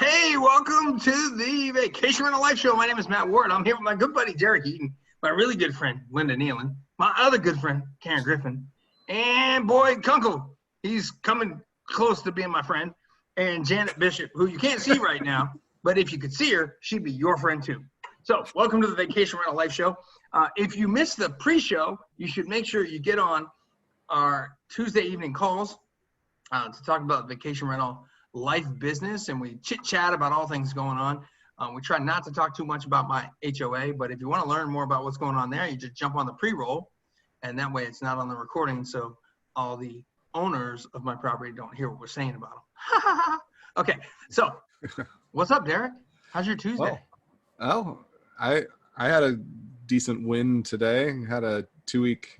Hey, welcome to the Vacation Rental Life Show. My name is Matt Ward. I'm here with my good buddy, Derek Eaton, my really good friend, Linda Nealon, my other good friend, Karen Griffin, and Boyd Kunkel. He's coming close to being my friend, and Janet Bishop, who you can't see right now, but if you could see her, she'd be your friend too. So welcome to the Vacation Rental Life Show. If you missed the pre-show, you should make sure you get on our Tuesday evening calls to talk about vacation rental life business, and we chit chat about all things going on. We try not to talk too much about my HOA, but if you want to learn more about what's going on there, you just jump on the pre-roll, and that way it's not on the recording, so all the owners of my property don't hear what we're saying about them. Okay, so what's up, Derek? How's your Tuesday? I had a decent win today. Had a two-week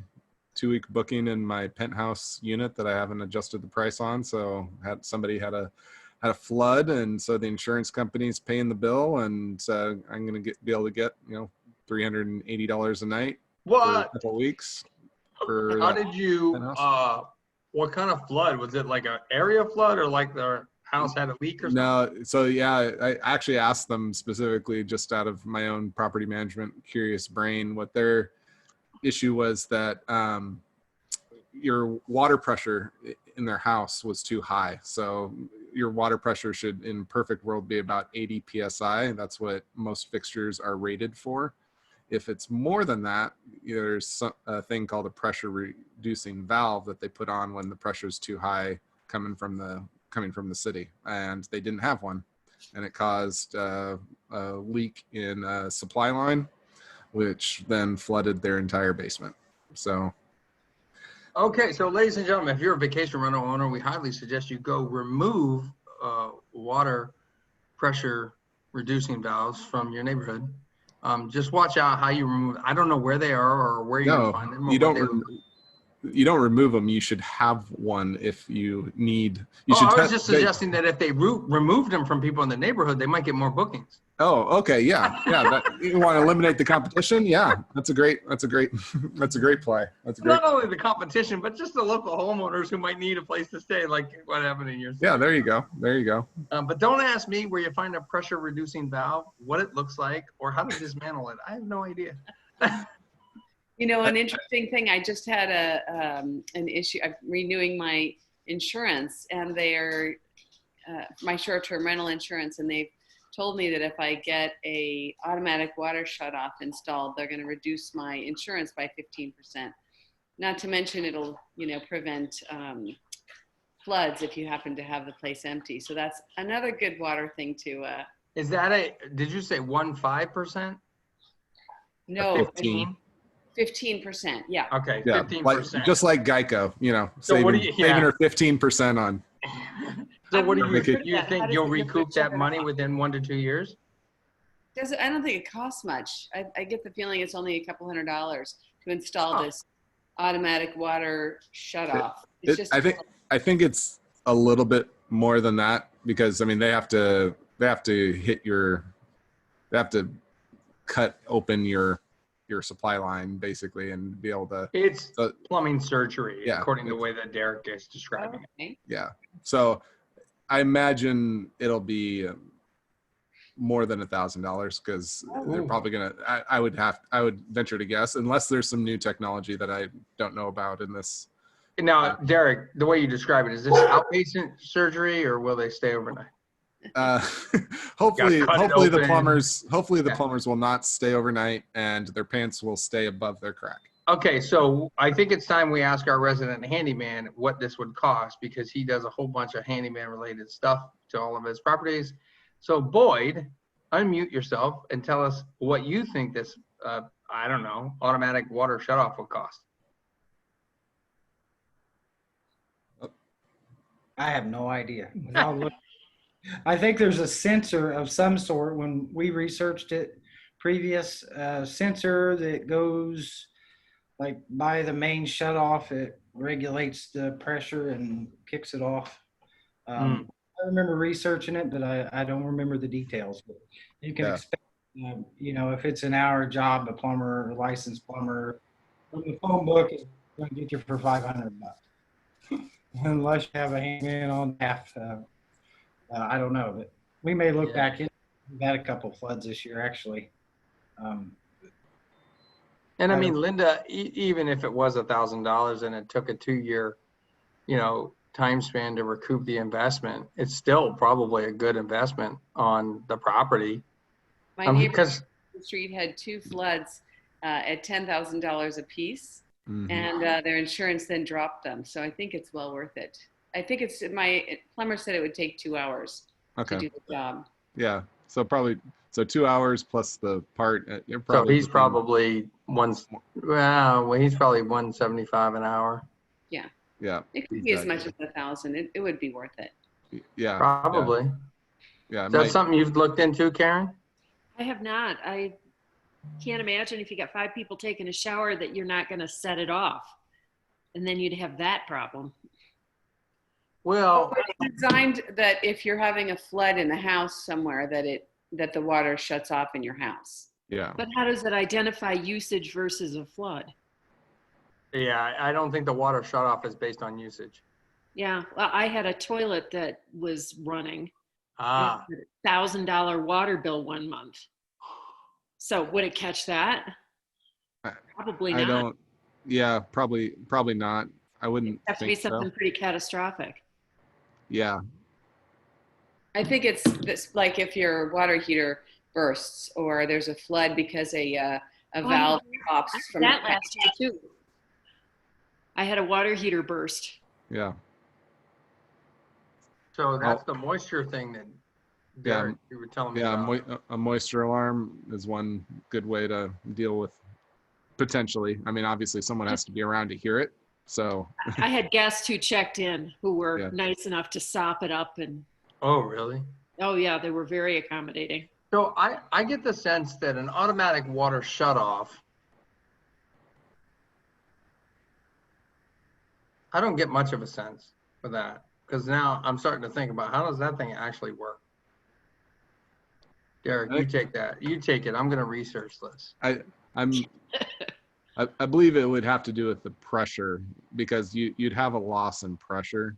booking in my penthouse unit that I haven't adjusted the price on. So somebody had a flood, and so the insurance company's paying the bill, and I'm gonna be able to get $380 a night for a couple of weeks. How did you? What kind of flood was it? Like an area flood, or like their house had a leak or something? No, so yeah, I actually asked them specifically, just out of my own property management curious brain, what their issue was, that your water pressure in their house was too high. So your water pressure should, in perfect world, be about 80 psi. That's what most fixtures are rated for. If it's more than that, there's a thing called a pressure reducing valve that they put on when the pressure is too high coming from the city, and they didn't have one, and it caused a leak in a supply line, which then flooded their entire basement. So, okay, so ladies and gentlemen, if you're a vacation rental owner, we highly suggest you go remove water pressure reducing valves from your neighborhood. Just watch out how you remove. I don't know where they are or where you can find them. You don't remove them. You should have one if you need. I was just suggesting that if they removed them from people in the neighborhood, they might get more bookings. Oh, okay, yeah. You want to eliminate the competition? Yeah, that's a great play. Not only the competition, but just the local homeowners who might need a place to stay, like what happened in your city. Yeah, there you go. But don't ask me where you find a pressure reducing valve, what it looks like, or how to dismantle it. I have no idea. An interesting thing, I just had an issue. I'm renewing my insurance, and they're my short-term rental insurance, and they've told me that if I get a automatic water shutoff installed, they're going to reduce my insurance by 15%. Not to mention it'll, prevent floods if you happen to have the place empty. So that's another good water thing to. Is that did you say 15%? No. 15? 15%, yeah. Okay, yeah, 15%. Just like Geico, So saving her 15% on. So what do you think you'll recoup that money within 1 to 2 years? I don't think it costs much. I get the feeling it's only a couple $100s to install this automatic water shutoff. I think it's a little bit more than that, because they have to cut open your supply line basically and be able to. It's plumbing surgery, yeah, according to the way that Derek is describing it. Yeah. So I imagine it'll be more than $1,000, because they're probably gonna. I would venture to guess, unless there's some new technology that I don't know about in this. Now, Derek, the way you describe it, is this outpatient surgery, or will they stay overnight? Hopefully the plumbers will not stay overnight, and their pants will stay above their crack. Okay, so I think it's time we ask our resident handyman what this would cost, because he does a whole bunch of handyman related stuff to all of his properties. So Boyd, unmute yourself and tell us what you think this automatic water shutoff will cost. I have no idea. I think there's a sensor of some sort. When we researched it previous, sensor that goes like by the main shutoff, it regulates the pressure and kicks it off. I remember researching it, but I don't remember the details. But you can expect, if it's an hour job, a plumber, a licensed plumber, from the phone book is going to get you for $500. Unless you have a handyman on staff. I don't know, but We may look back in. We've had a couple floods this year, actually. And I I mean, don't- Linda, even if it was $1,000 and it took a 2-year, time span to recoup the investment, it's still probably a good investment on the property. My neighbor Because on the street had 2 floods at $10,000 a piece, Mhm. and their insurance then dropped them. So I think it's well worth it. I think my plumber said it would take 2 hours to Okay. do the job. Yeah. So 2 hours plus the part. You're so probably he's within- probably he's probably 175 an hour. Yeah. It could be as much as 1,000. It would be worth it. Yeah. Probably. Yeah. Is that something you've looked into, Karen? I have not. I can't imagine if you got 5 people taking a shower that you're not going to set it off. And then you'd have that problem. Well, It's designed that if you're having a flood in a house somewhere, that the water shuts off in your house. Yeah. But how does it identify usage versus a flood? yeah, I don't think the water shut off is based on usage. Yeah, well, I had a toilet that was running. Ah, $1,000 water bill one month. So would it catch that? Probably I not. don't. Yeah. Probably not. I wouldn't It'd have to be think so. something pretty catastrophic. Yeah. I think it's this, like if your water heater bursts or there's a flood because a valve pops from That last year too. I had a water heater burst. Yeah. so that's the moisture thing that Derek, you were telling me Yeah. about. A moisture alarm is one good way to deal with potentially. I mean, obviously someone has to be around to hear it. So I had guests who checked in who were Yeah. nice enough to sop it up, and Oh, really? oh yeah, they were very accommodating. So I get the sense that an automatic water shutoff, I don't get much of a sense for that, because now I'm starting to think about how does that thing actually work? Derek, you take that. You take it. I'm going to research this. I believe it would have to do with the pressure, because you'd have a loss in pressure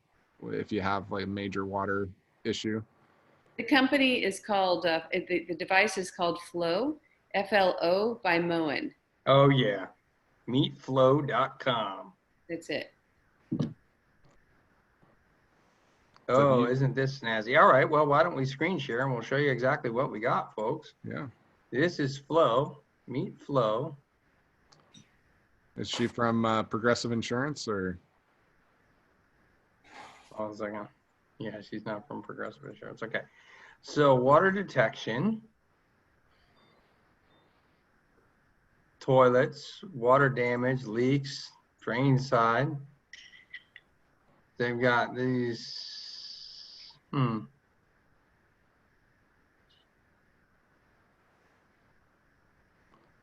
if you have like a major water issue. The company is called, the device is called Flow, FLO by Moen. Oh, yeah. Meetflow.com. That's it. Oh, isn't this snazzy? All right. Well, why don't we screen share and we'll show you exactly what we got, folks. Yeah. This is Flow, Meet Flow. Is she from Progressive Insurance or? Hold on a second. Yeah, she's not from Progressive Insurance. Okay. So water detection, toilets, water damage, leaks, drain side. They've got these.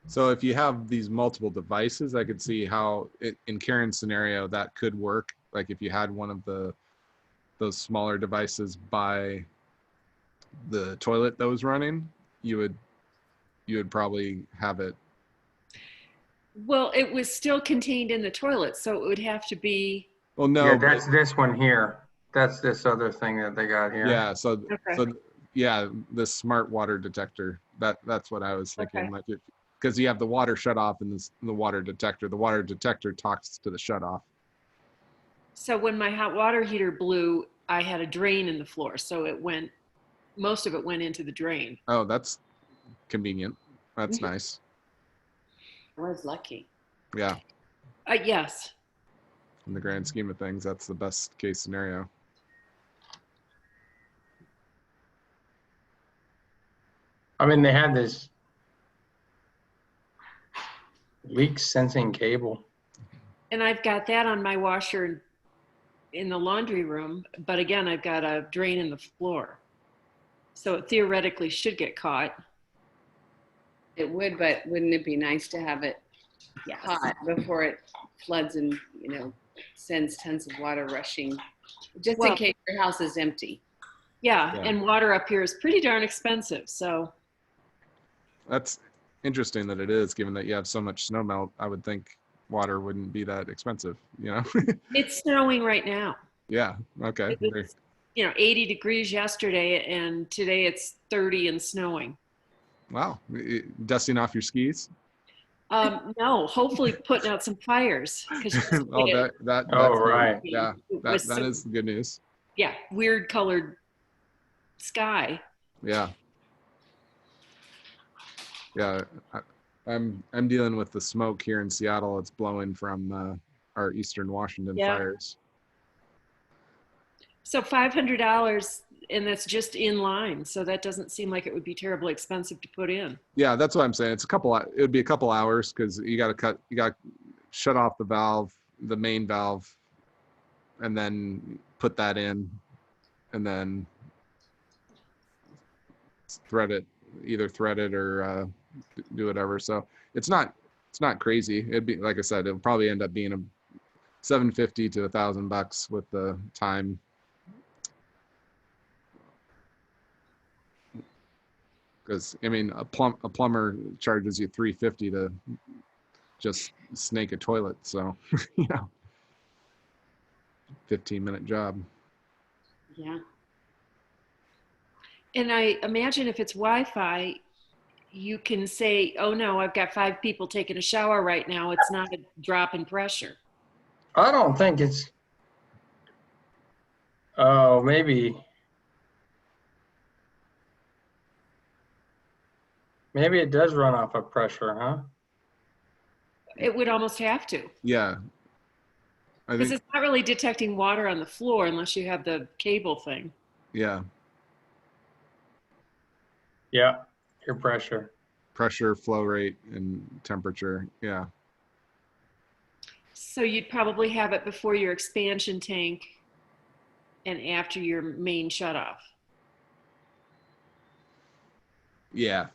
So if you have these multiple devices, I could see how in Karen's scenario that could work. Like if you had one of those smaller devices by the toilet that was running, you would probably have it. Well, it was still contained in the toilet, so it would have to be. Well, no. Yeah, that's this one here. That's this other thing that they got here. Yeah. So Okay. so yeah, the smart water detector. That's what I was thinking. Okay. Like because you have the water shut off and the water detector. The water detector talks to the shut off. So when my hot water heater blew, I had a drain in the floor, so most of it went into the drain. Oh, that's convenient. That's nice. I was lucky. Yeah. Yes. In the grand scheme of things, that's the best case scenario. I mean, they had this leak sensing cable. And I've got that on my washer in the laundry room, but again, I've got a drain in the floor. So it theoretically should get caught. It would, but wouldn't it be nice to have it Yes. hot before it floods and, sends tons of water rushing, just in Well- case your house is empty. Yeah, Yeah. and water up here is pretty darn expensive. So That's interesting that it is, given that you have so much snow melt. I would think water wouldn't be that expensive, it's snowing right now. Yeah. Okay. It's 80 degrees yesterday, and today it's 30 and snowing. Wow. Dusting off your skis? No, hopefully putting out some fires. Oh, that's right. Yeah, that is the good news. Yeah, weird colored sky. Yeah. Yeah. I'm dealing with the smoke here in Seattle. It's blowing from our Eastern Washington fires. So $500, and that's just in line. So that doesn't seem like it would be terribly expensive to put in. Yeah, that's what I'm saying. It would be a couple hours because you got to shut off the valve, the main valve, and then put that in, and then either thread it or do whatever. So it's not crazy. It'd be, like I said, it'll probably end up being $750 to $1,000 with the time. Because I mean, a plumber charges you $350 to just snake a toilet. So 15-minute job. Yeah. And I imagine if it's Wi-Fi, you can say, oh no, I've got 5 people taking a shower right now. It's not a drop in pressure. I don't think it's. Oh, maybe. Maybe it does run off of pressure, huh? It would almost have to. Yeah. Because it's not really detecting water on the floor unless you have the cable thing. Yeah. Yeah, your pressure. Pressure, flow rate, and temperature. Yeah. So you'd probably have it before your expansion tank and after your main shutoff. Yeah.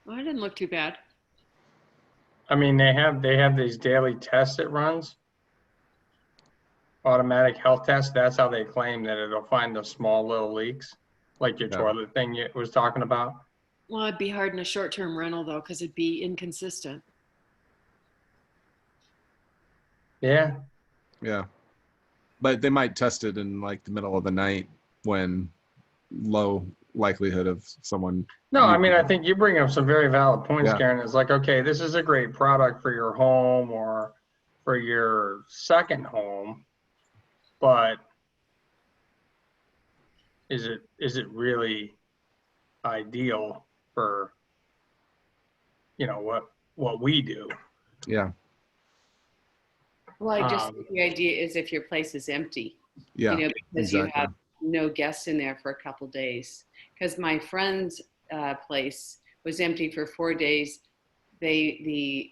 Well, it didn't look too bad. I mean, they have these daily tests it runs. Automatic health tests. That's how they claim that it'll find the small little leaks, like your toilet thing you was talking about. Well, it'd be hard in a short-term rental though, because it'd be inconsistent. Yeah. Yeah. But they might test it in like the middle of the night when low likelihood of someone. No, I mean, I think you bring up some very valid points, Yeah. Karen. It's like, okay, this is a great product for your home or for your second home, but is it really ideal for what we do? Yeah. Well, I just think the idea is if your place is empty, Yeah. because exactly. you have no guests in there for a couple days. Because my friend's place was empty for 4 days. The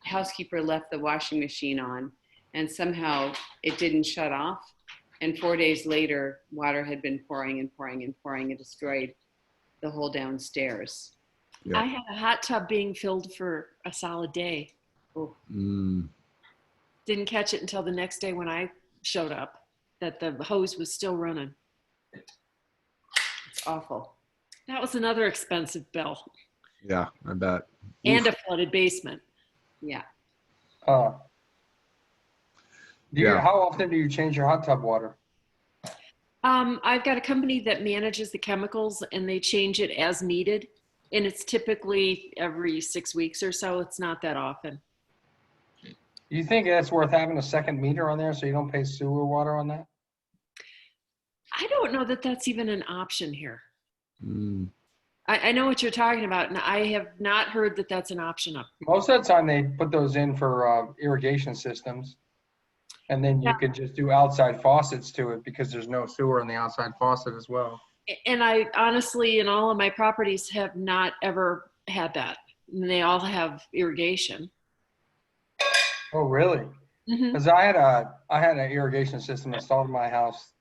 housekeeper left the washing machine on, and somehow it didn't shut off. And 4 days later, water had been pouring and pouring and pouring. It destroyed the whole downstairs. Yeah. I had a hot tub being filled for a solid day. Oh. Didn't catch it until the next day when I showed up that the hose was still running. It's awful. That was another expensive bill. Yeah, I bet. And a flooded basement. Yeah. How often do you change your hot tub water? I've got a company that manages the chemicals, and they change it as needed. And it's typically every 6 weeks or so. It's not that often. You think that's worth having a second meter on there so you don't pay sewer water on that? I don't know that that's even an option here. I know what you're talking about, and I have not heard that that's an option up. Most of the time they put those in for irrigation systems, and then you can just do outside faucets to it because there's no sewer on the outside faucet as well. And I honestly, in all of my properties, have not ever had that. And they all have irrigation. Oh, really? Because I had an irrigation system installed in my house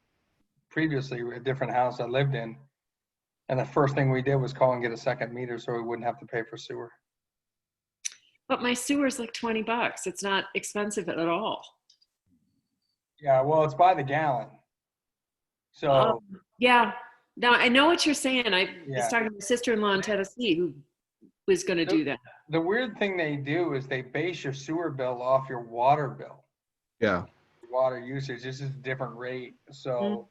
previously, a different house I lived in. And the first thing we did was call and get a second meter so we wouldn't have to pay for sewer. But my sewer's like $20. It's not expensive at all. Yeah, well, it's by the gallon. So yeah. Now I know what you're saying. I was talking to my sister-in-law in Tennessee who was going to do that. The weird thing they do is they base your sewer bill off your water bill. Yeah. water usage. This is a different rate, so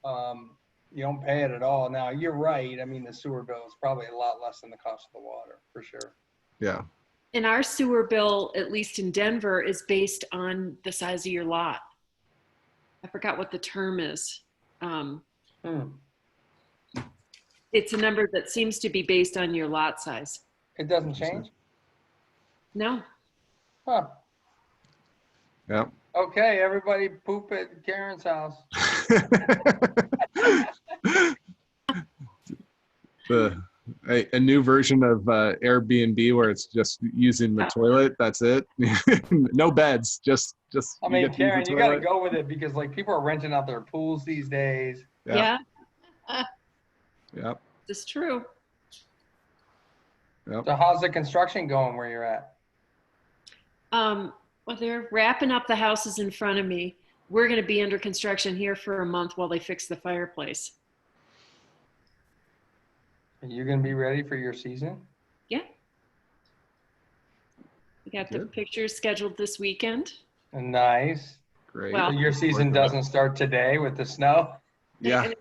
you don't pay it at all. Now you're right. I mean, the sewer bill is probably a lot less than the cost of the water for sure. Yeah. And our sewer bill, at least in Denver, is based on the size of your lot. I forgot what the term is. It's a number that seems to be based on your lot size. It doesn't change? No. Huh. Yep. Okay, everybody poop at Karen's house. A new version of Airbnb where it's just using the toilet. That's it. No beds. Just. I mean, Karen, you got to go with it because like people are renting out their pools these days. Yeah. Yep. It's true. Yep. So how's the construction going where you're at? Well, they're wrapping up the houses in front of me. We're going to be under construction here for a month while they fix the fireplace. Are you going to be ready for your season? Yeah. We got the pictures scheduled this weekend. Nice. Great. Well, So your season doesn't start today with the snow? Yeah.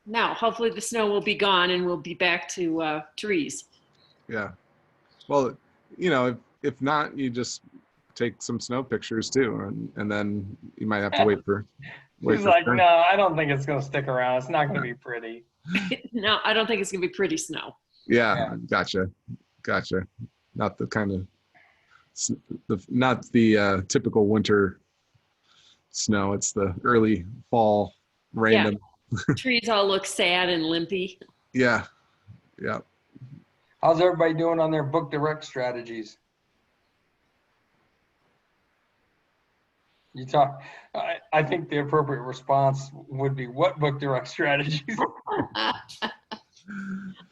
Now, hopefully the snow will be gone and we'll be back to trees. Yeah. Well, if not, you just take some snow pictures too, and then you might have to wait for. He's like, no, I don't think it's going to stick around. It's not going to be pretty. No, I don't think it's going to be pretty snow. Yeah. Gotcha. Not the kind of not the typical winter snow. It's the early fall random. Yeah. Trees all look sad and limpy. Yeah. How's everybody doing on their book direct strategies? You talk. I think the appropriate response would be, "What book direct strategies?"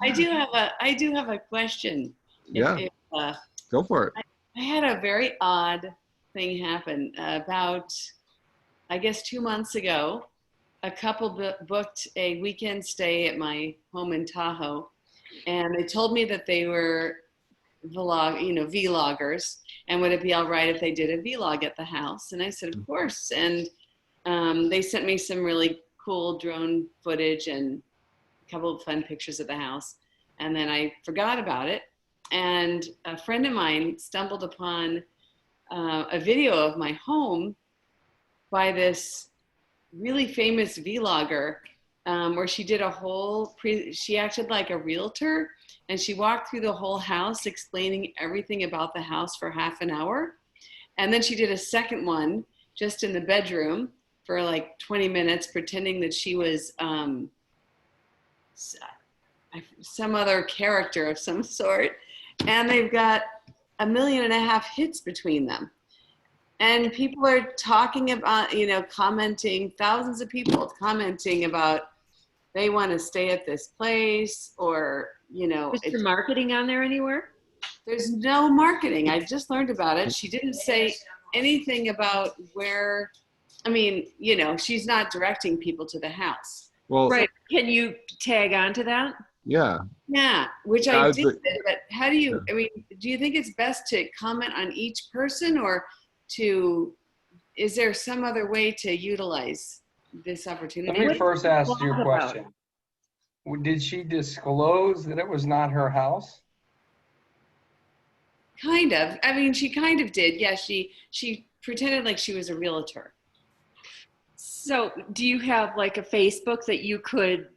I do have a question. Yeah. Go for it. I had a very odd thing happen about, I guess, 2 months ago. A couple booked a weekend stay at my home in Tahoe, and they told me that they were vloggers, and would it be all right if they did a vlog at the house? And I said, of course. And they sent me some really cool drone footage and a couple of fun pictures of the house. And then I forgot about it. And a friend of mine stumbled upon a video of my home by this really famous vlogger where she did a whole, she acted like a realtor. And she walked through the whole house explaining everything about the house for half an hour. And then she did a second one just in the bedroom for like 20 minutes, pretending that she was some other character of some sort. And they've got 1.5 million hits between them. And people are talking about, commenting, thousands of people commenting about they want to stay at this place, or, Is there marketing on there anywhere? There's no marketing. I just learned about it. She didn't say anything about where, she's not directing people to the house. Well, right. Can you tag on to that? Yeah. Yeah, which I did, but how do you, do you think it's best to comment on each person, or is there some other way to utilize this opportunity? Let me first ask you a question. Did she disclose that it was not her house? Kind of. She kind of did. Yeah, she pretended like she was a realtor. So do you have like a Facebook that you could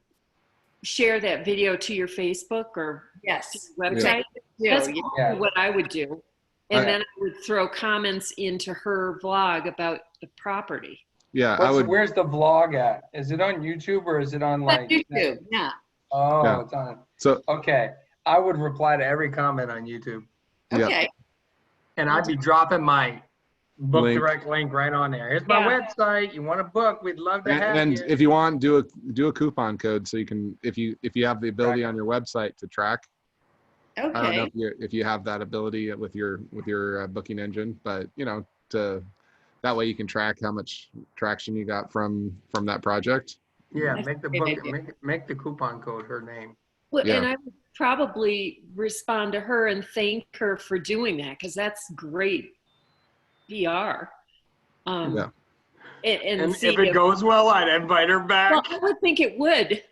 share that video to your Facebook or yes website? Yeah. That's what I would do. And then I would throw comments into her vlog about the property. Yeah, Where's the vlog at? Is it on YouTube or is it on like YouTube? Yeah. Oh, yeah. It's on. So okay, I would reply to every comment on YouTube. Okay. And I'd be dropping my book direct link right on there. Here's my website. You want a book? We'd love to have and you. if you want, do a coupon code so you can, if you have the ability on your website to track. Okay. I don't know if you have that ability with your booking engine, but that way you can track how much traction you got from that project. Yeah, make the coupon code her name. Well, and I would probably respond to her and thank her for doing that, because that's great PR. and see if it goes well, I'd invite her back. Well, I would think it would.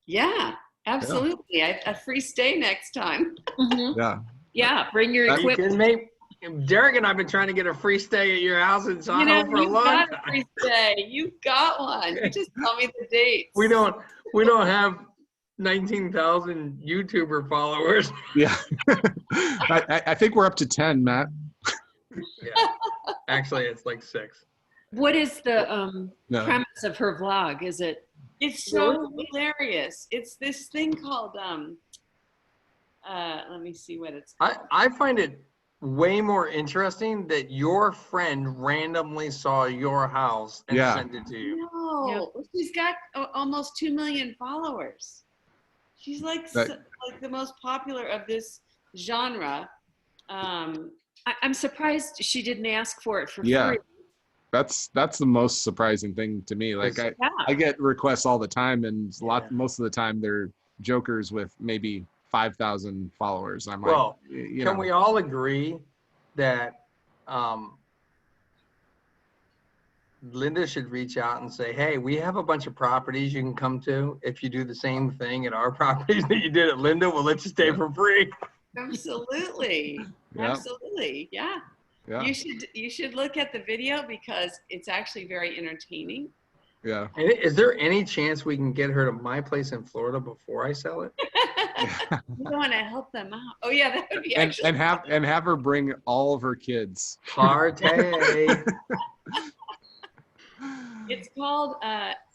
Yeah, absolutely. A free stay next time. Mhm. Yeah. Yeah, bring your Are you equipment. kidding me? Derek and I've been trying to get a free stay at your house in Tahoe for a you've long got a time. free stay. You've got one. You just tell me the dates. We don't have 19,000 YouTuber followers. Yeah. I think we're up to 10, Matt. Yeah. Actually, it's like 6. What is the No. premise of her vlog? Is it? It's so hilarious. It's this thing called let me see what it's called. I find it way more interesting that your friend randomly saw your house and Yeah. sent it to you. No, she's got almost 2 million followers. She's like like the most popular of this genre. I'm surprised she didn't ask for it for Yeah. free. That's the most surprising thing to me. Like I get requests all the time, and most of the time they're jokers with maybe 5,000 followers. I'm Well, like, can we all agree that Linda should reach out and say, hey, we have a bunch of properties you can come to. If you do the same thing at our properties that you did at Linda, we'll let you stay for free. Absolutely. Yeah. Absolutely. Yeah. Yeah. You should look at the video because it's actually very entertaining. Yeah. And is there any chance we can get her to my place in Florida before I sell it? You want to help them out. Oh yeah, that would be and actually have her bring all of her kids. Parte. It's called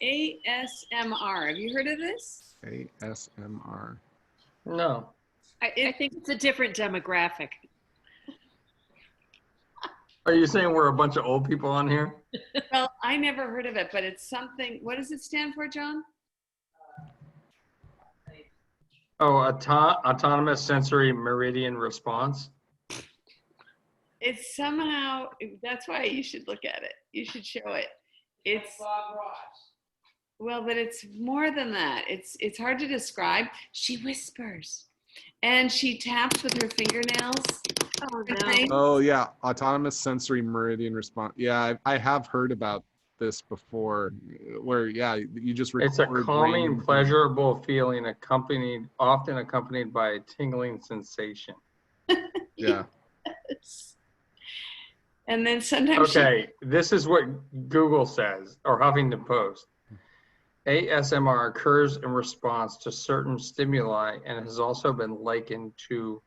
ASMR. Have you heard of this? ASMR. No. I think it's a different demographic. Are you saying we're a bunch of old people on here? Well, I never heard of it, but it's something. What does it stand for, John? Oh, autonomous sensory meridian response. It's somehow, that's why you should look at it. You should show it. It's, well, but it's more than that. It's hard to describe. She whispers and she taps with her fingernails. Oh, and no. things. Oh yeah, autonomous sensory meridian response. Yeah, I have heard about this before, where you just record. It's a calming, random- pleasurable feeling often accompanied by a tingling sensation. Yeah. Yes. And then sometimes Okay, this is what Google says, or Huffington Post. ASMR occurs in response to certain stimuli and has also been likened to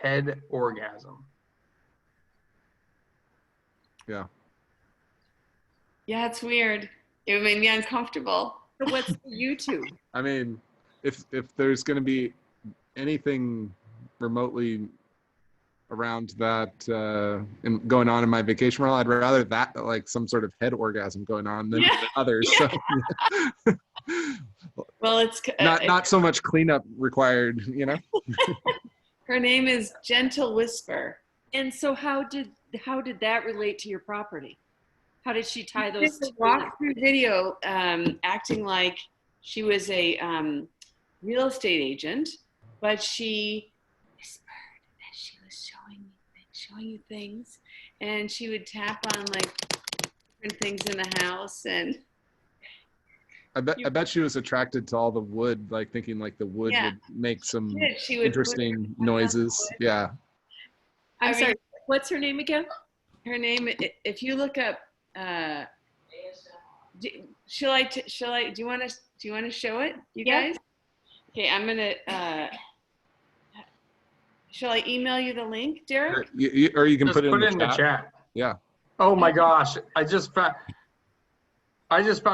head orgasm. Yeah. yeah, it's weird. It made me uncomfortable. So what's YouTube? I mean, if there's going to be anything remotely around that going on in my vacation world, I'd rather that like some sort of head orgasm going on than others. Yeah. So Well, it's not so much cleanup required, you know. her name is Gentle Whisper. And so how did that relate to your property? How did she tie those It's a two? walkthrough video acting like she was a real estate agent, but she whispered that she was showing you things, and she would tap on like different things in the house. And I bet she was attracted to all the wood, like thinking like the wood Yeah. would make some she would put interesting her noises. Yeah. I'm I mean- sorry, what's her name again? her name, if you look up, do you want to show it, you Yeah. guys? Okay, I'm gonna. Shall I email you the link, Derek? Or you can Just put it in the the chat. chat. Yeah. Oh my gosh, I just found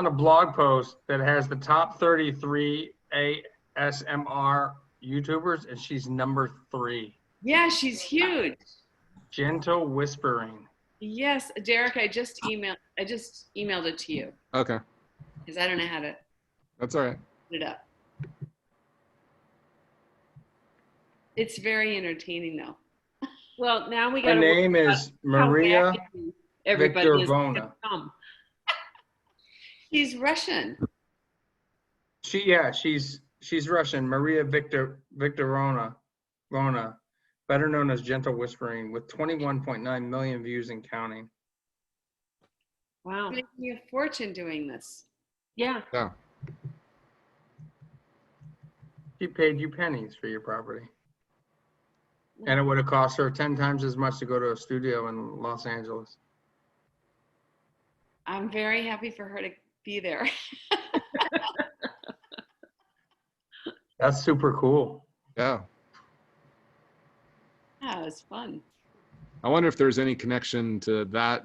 a blog post that has the top 33 ASMR YouTubers, and she's number 3. Yeah, she's huge. Gentle whispering. Yes, Derek, I just emailed it to you Okay. because I don't know how to That's all right. put it up. It's very entertaining though. Well, now we Her got name is Maria everybody is Viktorovna. gonna come. She's Russian. She's Russian. Maria Viktorovna, better known as Gentle Whispering, with 21.9 million views and counting. Wow. You're making a fortune doing this. Yeah. Yeah. She paid you pennies for your property. And it would have cost her 10 times as much to go to a studio in Los Angeles. I'm very happy for her to be there. That's super cool. Yeah. Yeah, it was fun. I wonder if there's any connection to that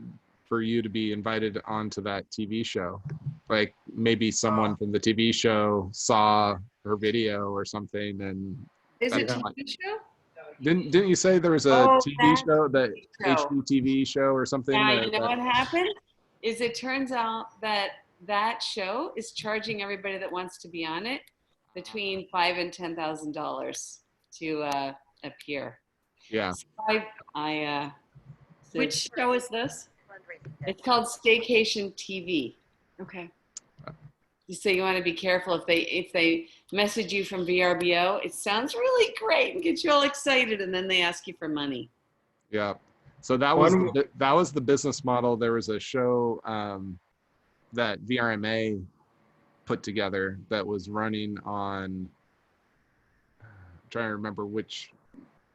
for you to be invited onto that TV show. Like maybe someone from the TV show saw her video or something, and Is it that's a like, TV show? didn't you say there was a Oh, TV that show, that show. HGTV show or something? Yeah, you know what happened? Is it turns out that that show is charging everybody that wants to be on it between $5,000 and $10,000 to appear. Yeah. So I Which show is this? it's called Staycation TV. Okay. So you want to be careful if they message you from VRBO. It sounds really great and gets you all excited, and then they ask you for money. Yeah. So that was the business model. There was a show that VRMA put together that was running on, I'm trying to remember which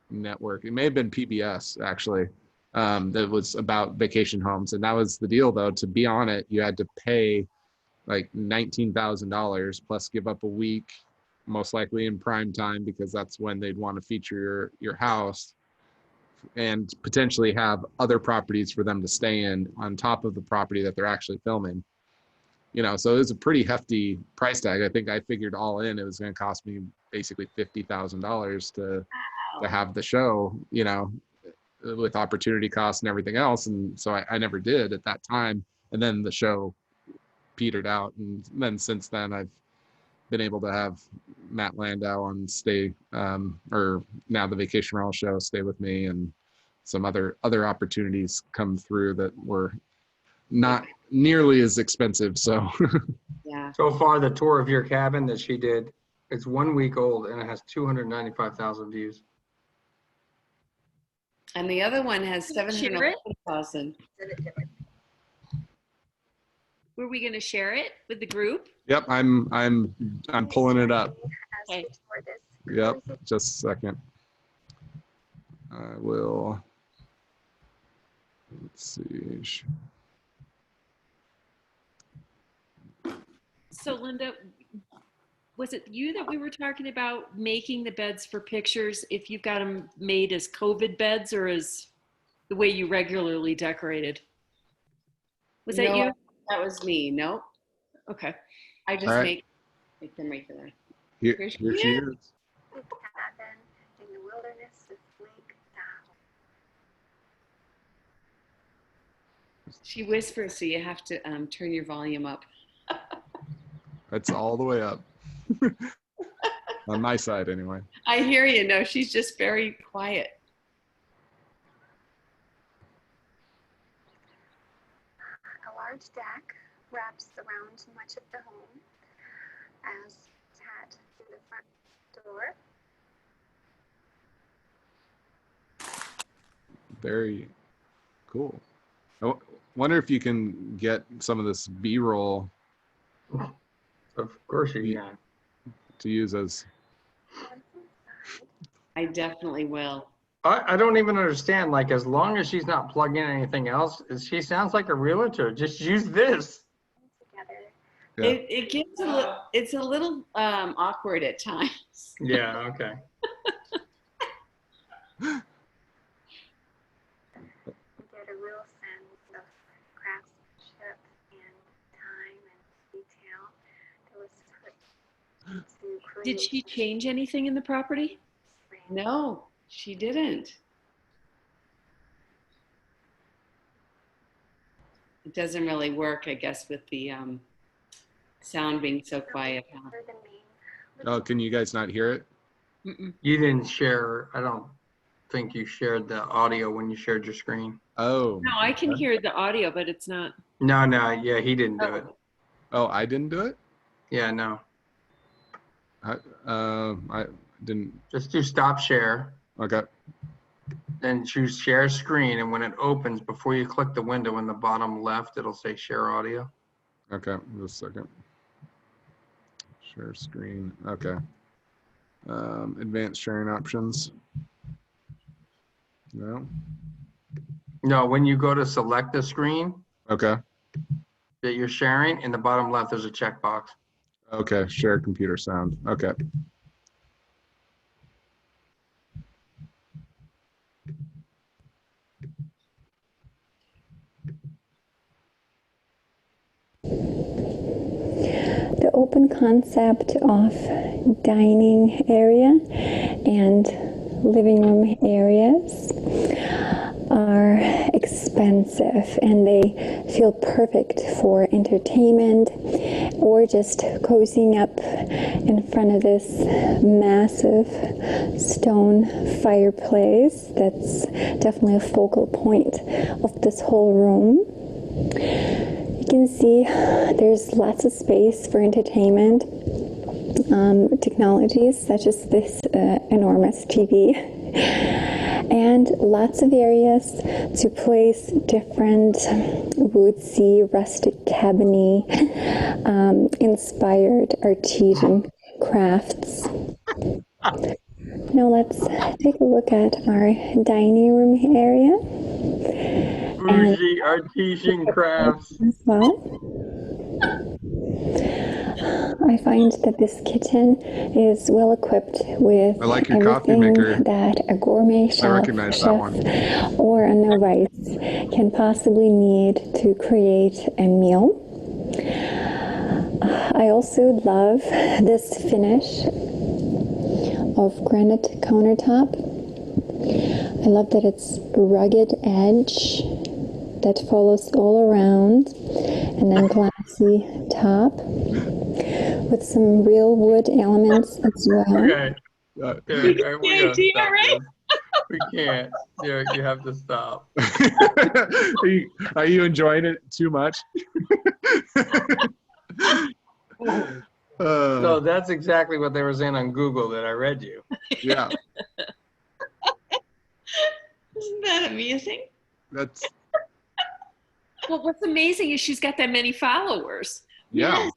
network. It may have been PBS actually. That was about vacation homes, and that was the deal though. To be on it, you had to pay like $19,000 plus give up a week, most likely in prime time, because that's when they'd want to feature your house, and potentially have other properties for them to stay in on top of the property that they're actually filming. You know, so it was a pretty hefty price tag. I think I figured all in, it was going to cost me basically $50,000 to have the show, you know, with opportunity costs and everything else. And so I never did at that time. And then the show petered out. And then since then, I've been able to have Matt Landau on Stay, or now the Vacation Rental Show, Stay With Me, and some other opportunities come through that were not nearly as expensive. So Yeah. So far, the tour of your cabin that she did, it's 1 week old and it has 295,000 views. And the other one has Share it? 711,000. Were we going to share it with the group? yep, I'm pulling it up. Okay. Yep, just a second. I will, let's see. So Linda, was it you that we were talking about making the beds for pictures if you've got them made as COVID beds or as the way you regularly decorated? Was that No, you? That was me. Nope. Okay. I just All right. make them right there. Here Here she she is. Cabin in the wilderness of Lake Tahoe. She whispers, so you have to turn your volume up. That's all the way up. On my side, anyway. I hear you. No, she's just very quiet. A large deck wraps around much of the home, as had through the front door. Very cool. Wonder if you can get some of this B-roll Of course you can. to use as. I definitely will. I don't even understand. Like, as long as she's not plugging in anything else, she sounds like a realtor. Just use this. Together. Yeah. It gets it's a little awkward at times. Yeah, okay. You get a real sense of craftsmanship and time and detail that was put to create. Did she change anything in the property? No, she didn't. It doesn't really work, I guess, with the sound being so quiet. Huh? For the main Oh, can you guys not hear it? Mm-mm. You didn't share, I don't think you shared the audio when you shared your screen. Oh. No, I can hear the audio, but it's not. No, yeah, he didn't do it. Oh, I didn't do it? Yeah, no. I didn't. Just do stop share. Okay. Then choose share screen, and when it opens, before you click the window in the bottom left, it'll say share audio. Okay, just a second. Share screen. Okay. Advanced sharing options. No. No, when you go to select the screen Okay. that you're sharing, in the bottom left, there's a checkbox. Okay. Share computer sound. Okay. The open concept of dining area and living room areas are expensive, and they feel perfect for entertainment or just cozying up in front of this massive stone fireplace. That's definitely a focal point of this whole room. You can see there's lots of space for entertainment technologies such as this enormous TV, and lots of areas to place different woodsy, rustic, cabiny, inspired artisan crafts. Now let's take a look at our dining room area. Bougie artisan crafts. As well, I find that this kitchen is well equipped with I like your coffee everything maker. that a gourmet I recognize that one. or a novice can possibly need to create a meal. I also love this finish of granite countertop. I love that it's rugged edge that follows all around, and then glassy top with some real wood elements as well. Okay. Uh, Derek, we gotta idea, stop right? this. We can't. Derek, you have to stop. are you enjoying it too much? So that's exactly what they were saying on Google that I read you. Yeah, Isn't that amazing? that's Well, what's amazing is she's got that many followers. yeah.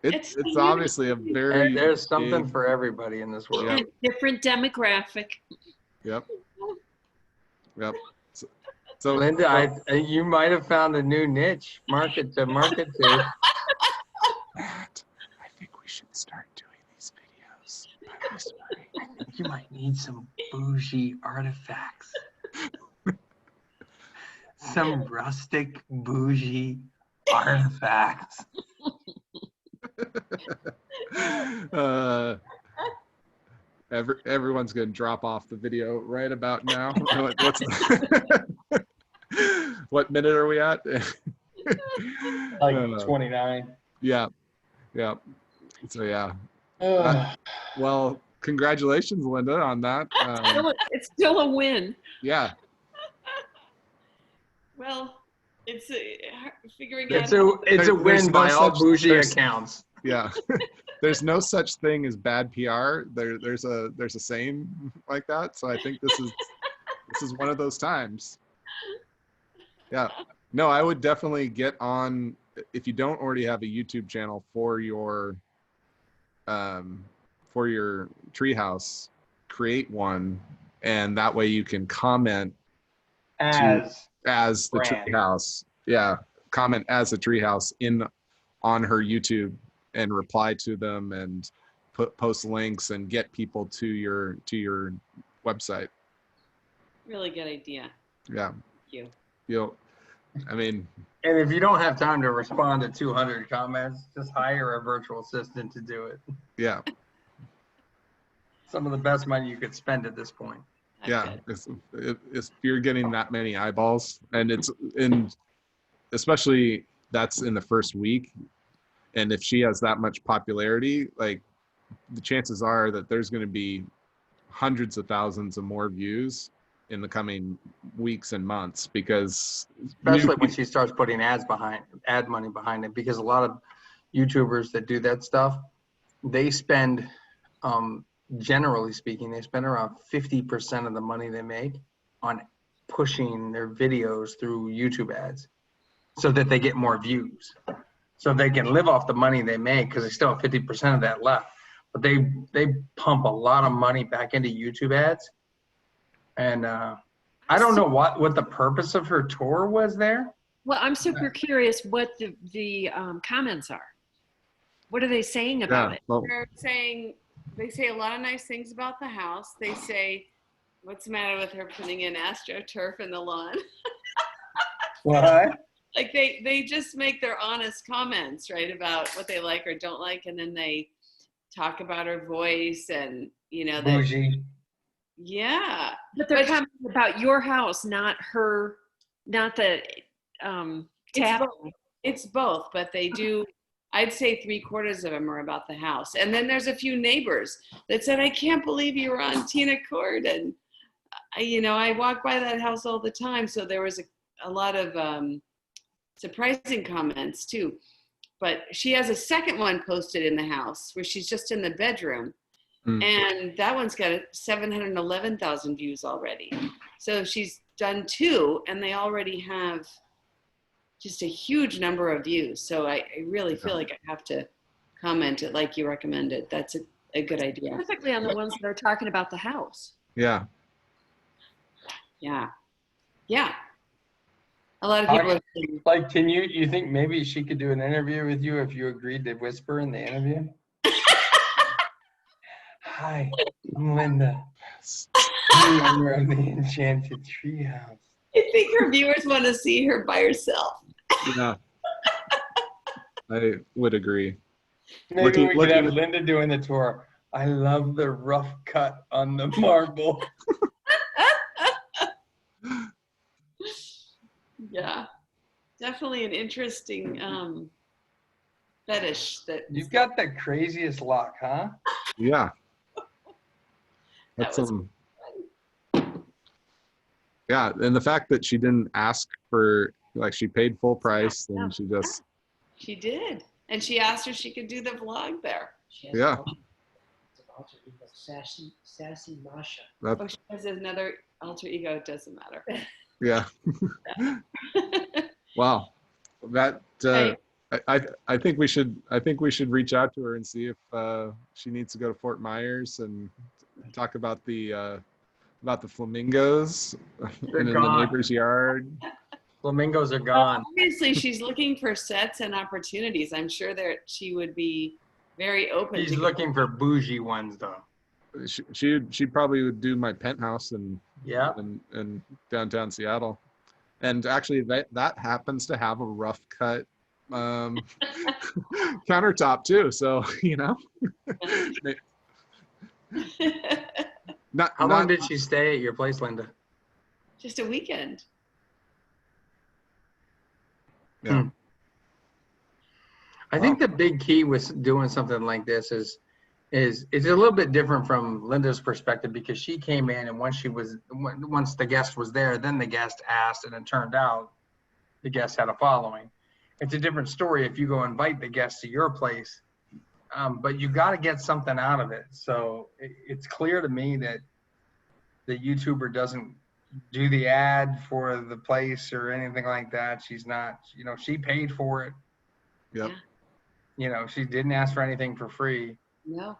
It's It's beautiful. obviously a very And there's something big- for everybody in this world. Yeah. Different demographic. Yep. So Linda, you might have found a new niche market to market to. Matt, I think we should start doing these videos by whispering. I think you might need some bougie artifacts. Some rustic bougie artifacts. Everyone's gonna drop off the video right about now. What minute are we at? Like 29. Yeah. So yeah. Ugh. Well, congratulations, Linda, on that. It's still a win. Yeah. Well, it's figuring It's out. a There's win no by all such- bougie there's- accounts. Yeah. There's no such thing as bad PR. There's a saying like that. So I think this is one of those times. Yeah. No, I would definitely get on, if you don't already have a YouTube channel for your treehouse, create one, and that way you can comment as the brand. treehouse. Yeah, comment as a treehouse on her YouTube and reply to them and post links and get people to your website. Really good idea. Yeah. Thank you. I mean, And if you don't have time to respond to 200 comments, just hire a virtual assistant to do it. yeah. Some of the best money you could spend at this point. That's Yeah, good. if you're getting that many eyeballs, and especially that's in the first week, and if she has that much popularity, like the chances are that there's going to be hundreds of thousands of more views in the coming weeks and months, because Especially when she starts putting ad money behind it, because a lot of YouTubers that do that stuff, they spend generally speaking, they spend around 50% of the money they make on pushing their videos through YouTube ads so that they get more views. So they can live off the money they make because they still have 50% of that left. But they pump a lot of money back into YouTube ads. And I don't know what the purpose of her tour was there. Well, I'm super curious what the comments are. What are they saying about it? Well, They say a lot of nice things about the house. They say, what's the matter with her putting in AstroTurf in the lawn? What? Like they just make their honest comments, right, about what they like or don't like, and then they talk about her voice and Bougie. Yeah. But they're commenting about your house, not her, not the tap. It's both, but they do. I'd say 3/4 of them are about the house. And then there's a few neighbors that said, I can't believe you were on Tina Court. And, I walk by that house all the time. So there was a lot of surprising comments too. But she has a second one posted in the house where she's just in the bedroom. And that one's got 711,000 views already. So she's done 2 and they already have just a huge number of views. So I really feel like I have to comment it like you recommended. That's a good idea. Specifically on the ones that are talking about the house. yeah. Yeah. Yeah. A lot of people are saying, Like, you think maybe she could do an interview with you if you agreed to whisper in the interview? Hi, I'm Linda. Owner of the Enchanted Treehouse. I think her viewers want to see her by herself. Yeah. I would agree. Maybe we could have Linda doing the tour. I love the rough cut on the marble. Yeah. Definitely an interesting fetish that You've got the craziest luck, huh? Yeah. That's yeah, and the fact that she didn't ask for, like, she paid full price and she did. And she asked her if she could do the vlog there. Yeah. Sassy Masha. Oh, she has another alter ego. It doesn't matter. Yeah. Wow. That I think we should reach out to her and see if she needs to go to Fort Myers and talk about the flamingos in the neighbor's yard. Flamingos are gone. Obviously, she's looking for sets and opportunities. I'm sure that she would be very open. She's looking for bougie ones, though. She probably would do my penthouse in downtown Seattle, and actually that happens to have a rough cut countertop too. So How long did she stay at your place, Linda? Just a weekend. Yeah. I think the big key with doing something like this is it's a little bit different from Linda's perspective, because she came in and once the guest was there, then the guest asked, and it turned out the guest had a following. It's a different story if you go invite the guest to your place, but you got to get something out of it. So it's clear to me that the YouTuber doesn't do the ad for the place or anything like that. She's not, she paid for it. Yep. She didn't ask for anything for free. No.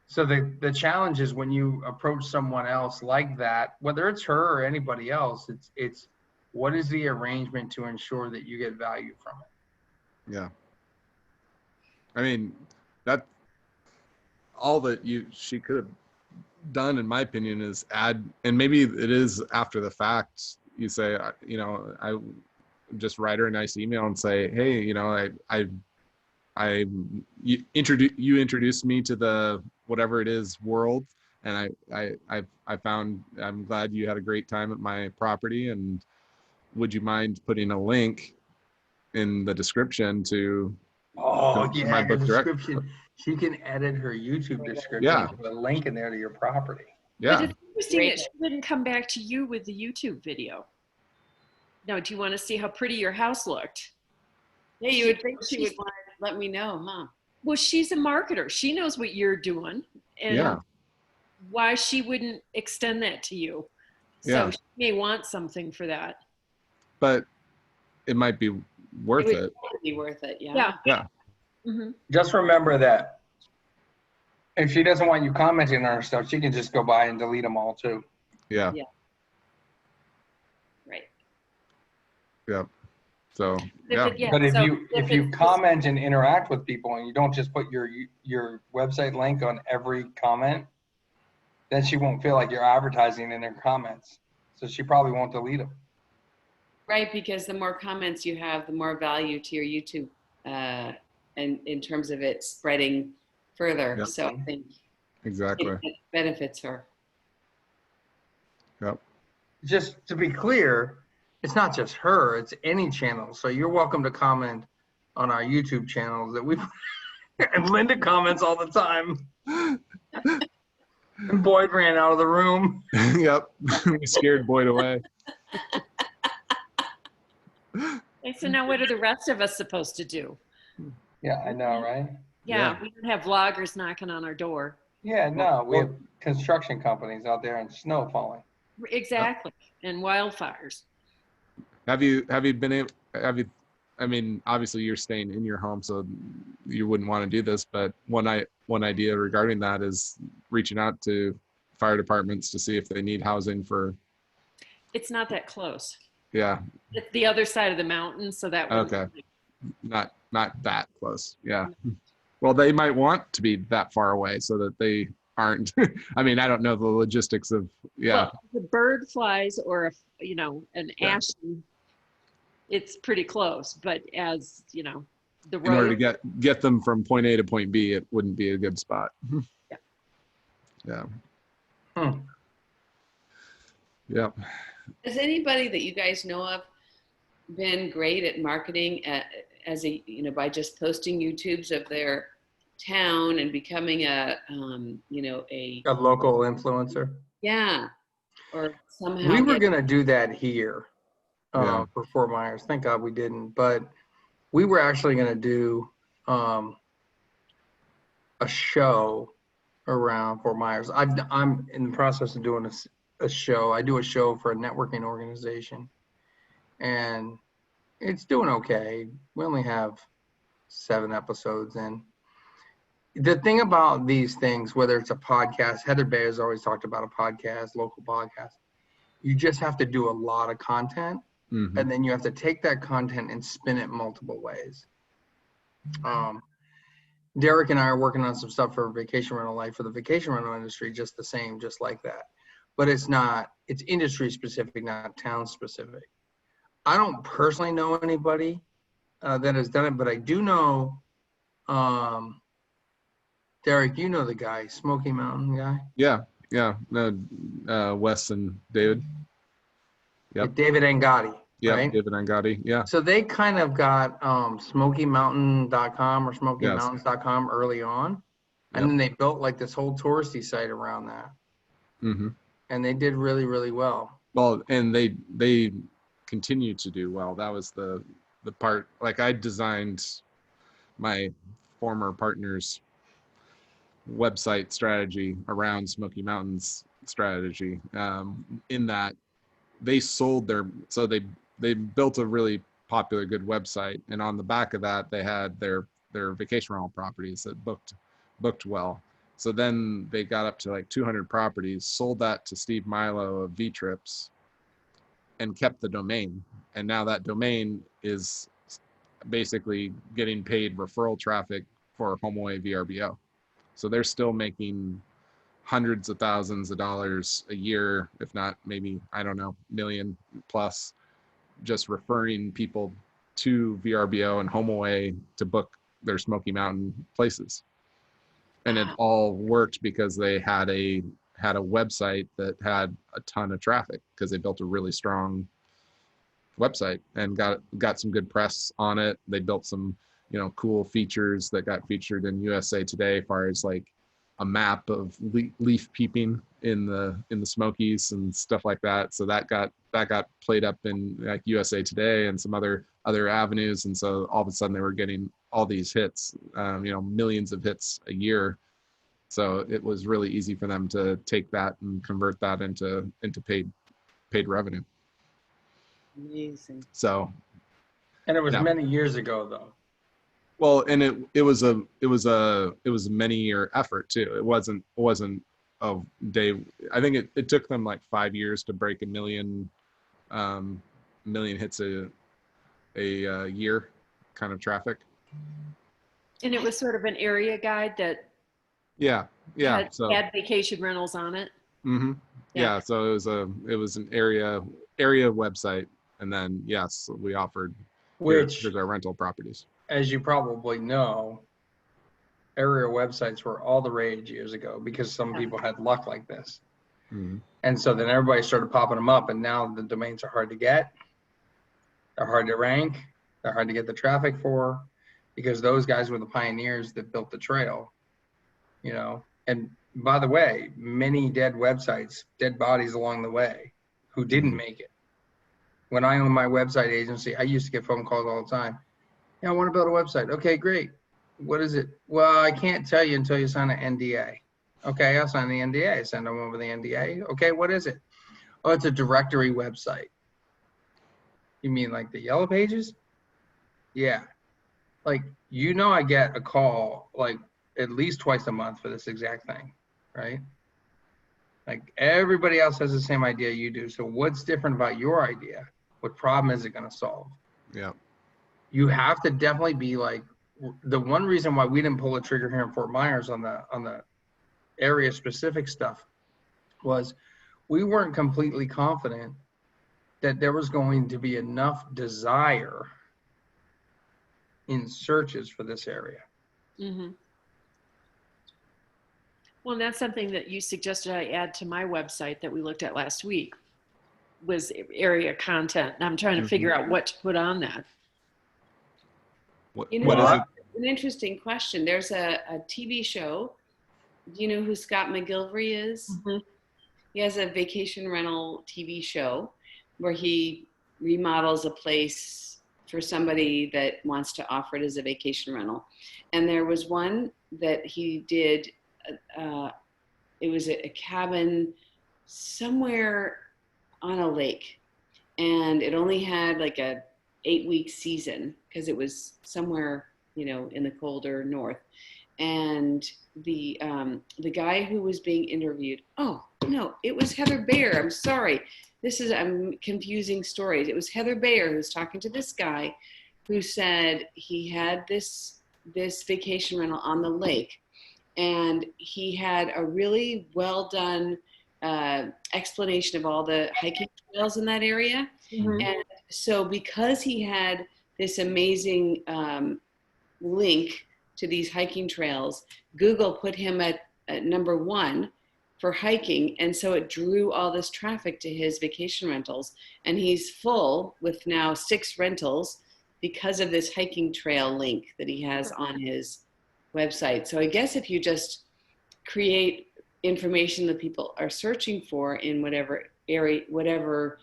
So the challenge is when you approach someone else like that, whether it's her or anybody else, it's what is the arrangement to ensure that you get value from it? Yeah. I mean, that all that she could have done, in my opinion, is add, and maybe it is after the fact, you say, I just write her a nice email and say, hey, you introduced me to the whatever it is world, and I'm glad you had a great time at my property, and would you mind putting a link in the description to my book description. She can edit her YouTube description. Yeah. Put a link in there to your property. Yeah. But it's interesting that she didn't come back to you with the YouTube video. Now, do you want to see how pretty your house looked? Yeah, you would think she would want to let me know, huh? Well, she's a marketer. She knows what you're doing. And Yeah. why she wouldn't extend that to you. So Yeah. she may want something for that. But it might be worth It it. would be worth it. Yeah. Yeah. Yeah. Hmm. Just remember that if she doesn't want you commenting on her stuff, she can just go by and delete them all too. Yeah. Right. Yep. So If yeah. it- yeah, But if so you it's- comment and interact with people and you don't just put your website link on every comment, then she won't feel like you're advertising in her comments. So she probably won't delete them. Right, because the more comments you have, the more value to your YouTube, and in terms of it spreading further. Yep. So I think Exactly. it benefits her. Yep. Just to be clear, it's not just her, it's any channel. So you're welcome to comment on our YouTube channels that we and Linda comments all the time. And Boyd ran out of the room. Yep. We scared Boyd away. Okay, so now what are the rest of us supposed to do? Yeah, I know, right? Yeah, Yeah. we don't have vloggers knocking on our door. Yeah, no, we have construction companies out there and snow falling. Exactly. And wildfires. Have you been able, I mean, obviously you're staying in your home, so you wouldn't want to do this, but one idea regarding that is reaching out to fire departments to see if they need housing for, It's not that close. yeah. It's the other side of the mountain, so that would Okay. Not that close. Yeah. Well, they might want to be that far away so that they aren't, I mean, I don't know the logistics of, yeah. Well, the bird flies or an Yeah. ashen, it's pretty close, but as the In order road, to get them from point A to point B, it wouldn't be a good spot. Yeah. Yeah. Hmm. Yep. Has anybody that you guys know of been great at marketing by just posting YouTubes of their town and becoming a local influencer. yeah, or somehow We were gonna do that here Yeah. for Fort Myers. Thank God we didn't. But we were actually gonna do a show around Fort Myers. I'm in the process of doing a show. I do a show for a networking organization, and it's doing okay. We only have 7 episodes in. The thing about these things, whether it's a podcast, Heather Bay has always talked about a podcast, local podcast. You just have to do a lot of content, Mhm. and then you have to take that content and spin it multiple ways. Derek and I are working on some stuff for Vacation Rental Life for the vacation rental industry, just the same, just like that. But it's industry specific, not town specific. I don't personally know anybody that has done it, but I do know, Derek, you know the guy, Smoky Mountain guy? Yeah. No, Wes and David. Yep. David Angotti, Yeah. right? David Angotti. Yeah. So they kind of got SmokyMountain.com or SmokyMountains.com early on. And Yep. then they built like this whole touristy site around that. Mm-hmm. And they did really, really well. Well, and they continue to do well. That was the part, like I designed my former partner's website strategy around Smoky Mountains strategy, in that they sold they built a really popular, good website. And on the back of that, they had their vacation rental properties that booked well. So then they got up to like 200 properties, sold that to Steve Milo of V-Trips, and kept the domain. And now that domain is basically getting paid referral traffic for HomeAway VRBO. So they're still making hundreds of thousands of dollars a year, if not maybe, I don't know, million plus, just referring people to VRBO and HomeAway to book their Smoky Mountain places. And it all worked because they had a website that had a ton of traffic because they built a really strong website and got some good press on it. They built some, cool features that got featured in USA Today, as far as like a map of leaf peeping in the Smokies and stuff like that. So that got played up in like USA Today and some other avenues. And so all of a sudden they were getting all these hits, millions of hits a year. So it was really easy for them to take that and convert that into paid revenue. Amazing. So, And it was yeah. many years ago, though. Well, and it was a many year effort too. It wasn't a day. I think it took them like 5 years to break a million hits a year kind of traffic. And it was sort of an area guide that Yeah. had vacation rentals on it. Mm-hmm. Yeah. Yeah. So it was an area website, and then yes, we offered here's our rental properties. As you probably know, area websites were all the rage years ago because some people had luck like this. Mm-hmm. And so then everybody started popping them up, and now the domains are hard to get. They're hard to rank. They're hard to get the traffic for, because those guys were the pioneers that built the trail, you know. And by the way, many dead websites, dead bodies along the way who didn't make it. When I owned my website agency, I used to get phone calls all the time. Yeah, I want to build a website. Okay, great. What is it? Well, I can't tell you until you sign an NDA. Okay, I'll sign the NDA. I send them over the NDA. Okay, what is it? Oh, it's a directory website. You mean like the Yellow Pages? Yeah. Like, you know, I get a call like at least twice a month for this exact thing, right? Like, everybody else has the same idea you do. So what's different about your idea? What problem is it going to solve? Yeah. You have to definitely be like, the one reason why we didn't pull the trigger here in Fort Myers on the area specific stuff was we weren't completely confident that there was going to be enough desire in searches for this area. Mm-hmm. Well, and that's something that you suggested I add to my website that we looked at last week, was area content. And I'm trying to figure out what to put on that. What You know, is it? an interesting question. There's a TV show. Do you know who Scott McGilvery is? Mm-hmm. He has a vacation rental TV show where he remodels a place for somebody that wants to offer it as a vacation rental. And there was one that he did, it was a cabin somewhere on a lake. And it only had like a 8-week season because it was somewhere, you know, in the colder north. And the guy who was being interviewed, oh no, it was Heather Bayer. I'm sorry. I'm confusing stories. It was Heather Bayer who was talking to this guy who said he had this vacation rental on the lake, and he had a really well done explanation of all the hiking trails in that area. Mm-hmm. And so because he had this amazing link to these hiking trails, Google put him at number 1 for hiking. And so it drew all this traffic to his vacation rentals. And he's full with now 6 rentals because of this hiking trail link that he has on his website. So I guess if you just create information that people are searching for in whatever area your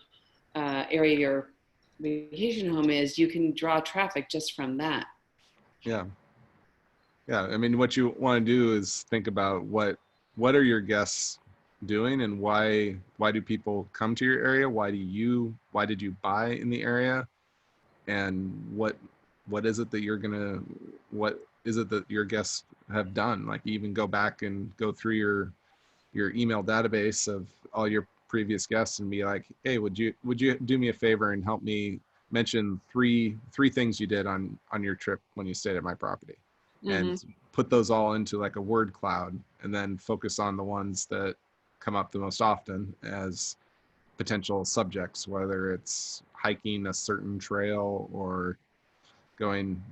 vacation home is, you can draw traffic just from that. Yeah. I mean, what you want to do is think about what are your guests doing, and why do people come to your area? Why did you buy in the area? And what is it that your guests have done? Like, even go back and go through your email database of all your previous guests and be like, hey, would you do me a favor and help me mention three things you did on your trip when you stayed at my property? Mm-hmm. And put those all into like a word cloud, and then focus on the ones that come up the most often as potential subjects, whether it's hiking a certain trail or going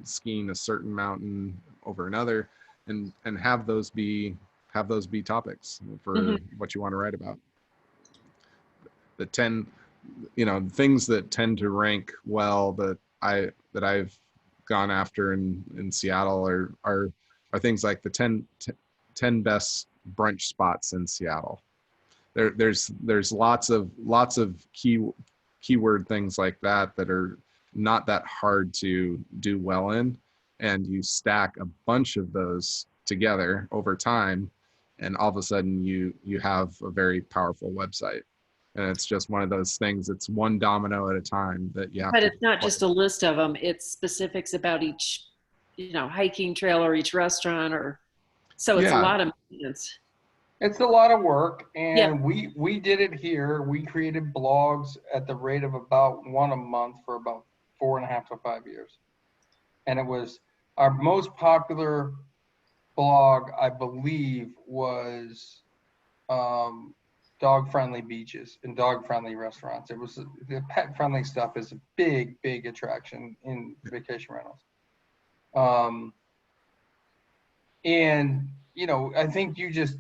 skiing a certain mountain over another, and have those be topics for what you want to write about. The 10 things that tend to rank well that I've gone after in Seattle are things like the 10 best brunch spots in Seattle. There's lots of keyword things like that are not that hard to do well in, and you stack a bunch of those together over time, and all of a sudden you have a very powerful website. And it's just one of those things, it's one domino at a time that you have But to. it's not just a list of them, it's specifics about each, hiking trail or each restaurant, or, so it's a Yeah. lot of maintenance. It's a lot of work, and Yeah. we did it here. We created blogs at the rate of about one a month for about 4.5 to 5 years. And it was our most popular blog, I believe, was dog-friendly beaches and dog-friendly restaurants. It was the pet-friendly stuff is a big, big attraction in vacation rentals. And I think you just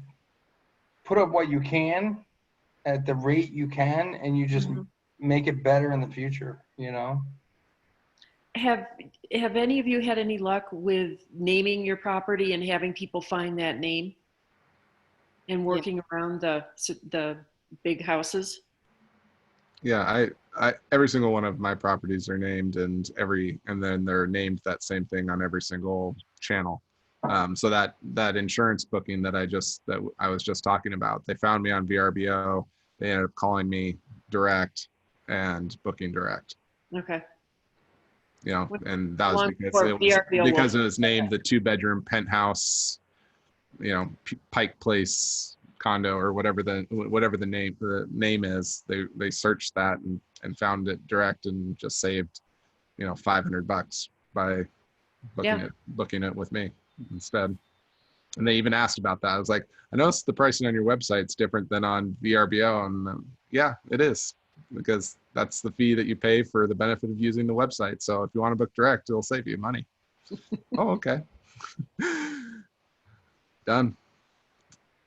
put up what you can at the rate you can, and you just make it better in the future. Have any of you had any luck with naming your property and having people find that name and working around the big houses? Yeah, I every single one of my properties are named, and then they're named that same thing on every single channel. So that insurance booking that I was just talking about, they found me on VRBO. They ended up calling me direct and booking direct. Okay. And that was because it was named the 2-bedroom penthouse, Pike Place condo or whatever the name is. They searched that and found it direct and just saved, $500 by booking it with me instead. And they even asked about that. I was like, I noticed the pricing on your website's different than on VRBO. And yeah, it is, because that's the fee that you pay for the benefit of using the website. So if you want to book direct, it'll save you money. Oh, okay. Done.